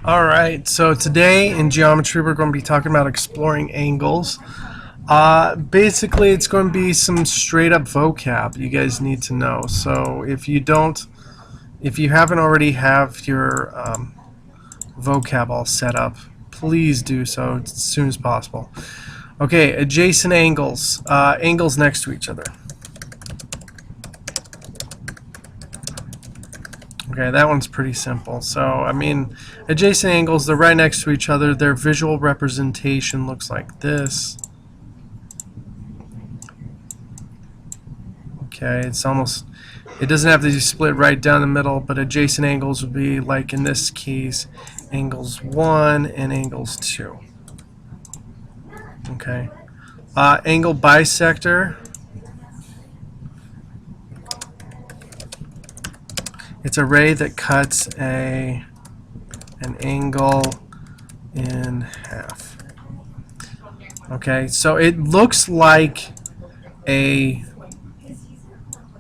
Alright, so today in geometry we're going to be talking about exploring angles. Basically it's going to be some straight up vocab you guys need to know. So if you haven't already have your vocab all set up, please do so as soon as possible. Okay, adjacent angles, angles next to each other. Okay, that one's pretty simple. So, I mean, adjacent angles, they're right next to each other. Their visual representation looks like this. Okay, it doesn't have to be split right down the middle, but adjacent angles would be, like in this case, angles 1 and angles 2. Okay. Angle bisector. It's a ray that cuts an angle in half. Okay, so it looks like a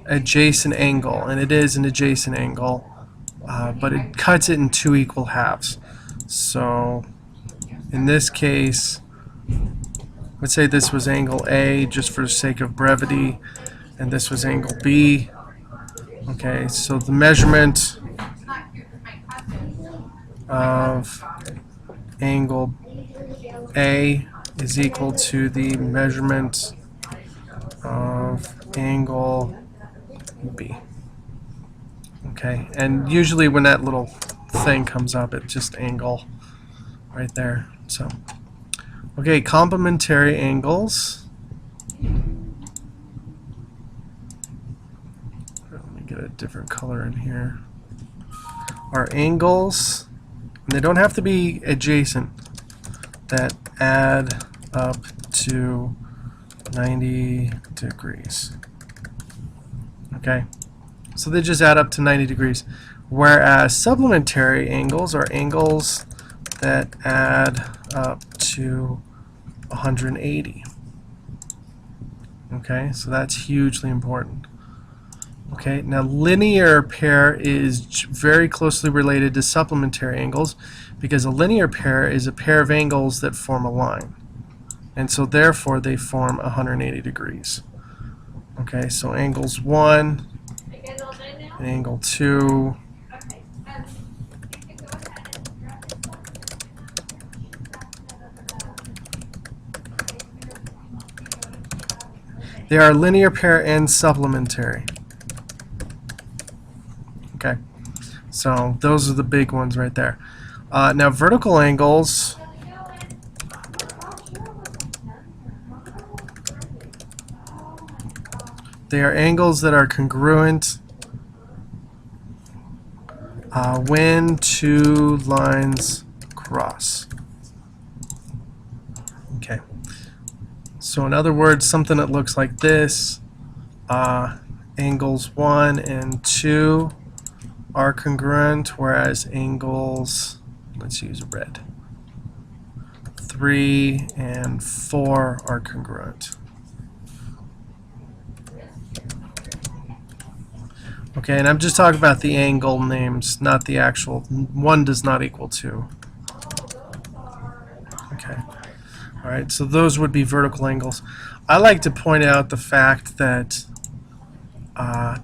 adjacent angle, and it is an adjacent angle, but it cuts it in two equal halves. So in this case, let's say this was angle A just for the sake of brevity, and this was angle B. Okay, so the measurement of angle A is equal to the measurement of angle B. Okay, and usually when that little thing comes up, it's just angle right there. So, okay, complementary angles. Get a different color in here. Are angles, and they don't have to be adjacent, that add up to 90 degrees. Okay, so they just add up to 90 degrees. Whereas supplementary angles are angles that add up to 180. Okay, so that's hugely important. Okay, now linear pair is very closely related to supplementary angles because a linear pair is a pair of angles that form a line. And so therefore they form 180 degrees. Okay, so angles 1 and angle 2. They are linear pair and supplementary. Okay, so those are the big ones right there. Now vertical angles, they are angles that are congruent when two lines cross. Okay, so in other words, something that looks like this, angles 1 and 2 are congruent, whereas angles, let's use red, 3 and 4 are congruent. Okay, and I'm just talking about the angle names, not the actual. 1 does not equal 2. Okay. Alright, so those would be vertical angles. I like to point out the fact that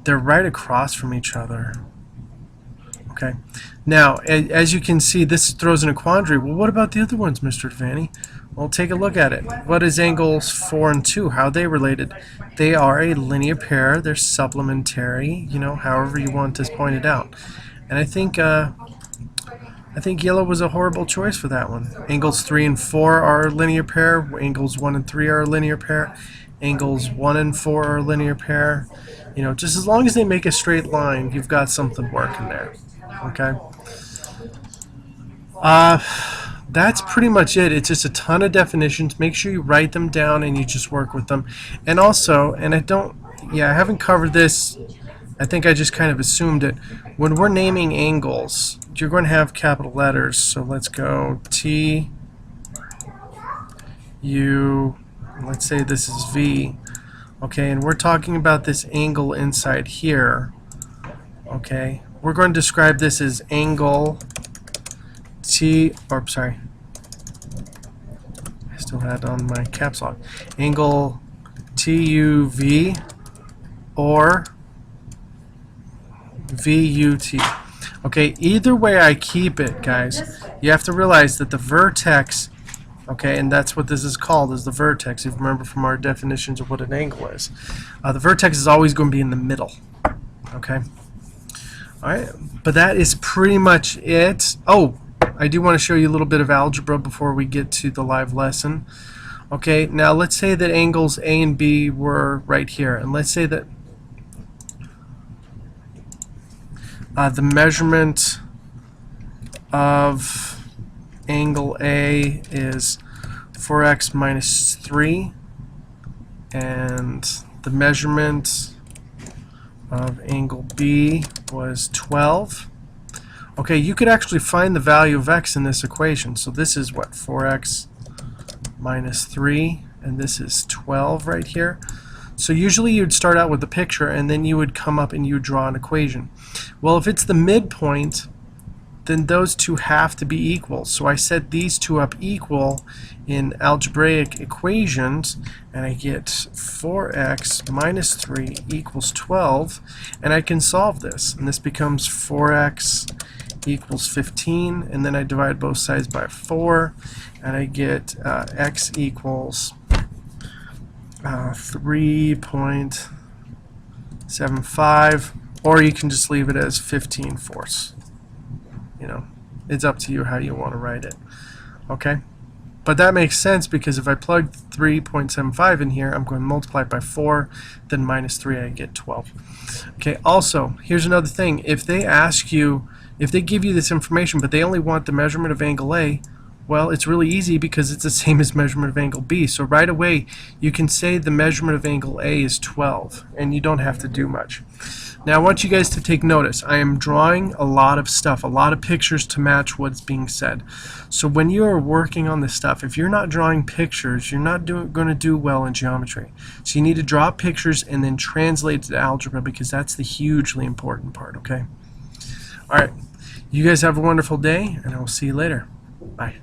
they're right across from each other. Okay. Now, as you can see, this throws in a quandary. Well, what about the other ones, Mr. Devaney? Well, take a look at it. What is angles 4 and 2? How are they related? They are a linear pair. They're supplementary, you know, however you want to point it out. And I think yellow was a horrible choice for that one. Angles 3 and 4 are a linear pair. Angles 1 and 3 are a linear pair. Angles 1 and 4 are a linear pair. You know, just as long as they make a straight line, you've got something working there. Okay. That's pretty much it. It's just a ton of definitions. Make sure you write them down and you just work with them. And also, and I haven't covered this. I think I just kind of assumed it. When we're naming angles, you're going to have capital letters. So let's go T, U, let's say this is V. Okay, and we're talking about this angle inside here. Okay, we're going to describe this as angle T, or sorry, I still had on my caps lock, angle TUV or VUT. Okay, either way I keep it, guys, you have to realize that the vertex, okay, and that's what this is called, is the vertex. If you remember from our definitions of what an angle is. The vertex is always going to be in the middle, okay? All right, but that is pretty much it. Oh, I do want to show you a little bit of algebra before we get to the live lesson. Okay, now let's say that angles A and B were right here, and let's say that the measurement of angle A is 4x minus 3, and the measurement of angle B was 12. Okay, you could actually find the value of x in this equation. So this is what, 4x minus 3, and this is 12 right here. So usually you'd start out with the picture, and then you would come up and you would draw an equation. Well, if it's the midpoint, then those two have to be equal. So I set these two up equal in algebraic equations, and I get 4x minus 3 equals 12, and I can solve this. And this becomes 4x equals 15, and then I divide both sides by 4, and I get x equals 3.75, or you can just leave it as 15/4. You know, it's up to you how you want to write it. Okay? But that makes sense, because if I plug 3.75 in here, I'm going to multiply it by 4, then minus 3, I get 12. Okay, also, here's another thing. If they ask you, if they give you this information, but they only want the measurement of angle A, well, it's really easy because it's the same as measurement of angle B. So right away, you can say the measurement of angle A is 12, and you don't have to do much. Now, I want you guys to take notice. I am drawing a lot of stuff, a lot of pictures to match what's being said. So when you are working on this stuff, if you're not drawing pictures, you're not going to do well in geometry. So you need to draw pictures and then translate to algebra, because that's the hugely important part, okay? All right. You guys have a wonderful day, and I will see you later. Bye.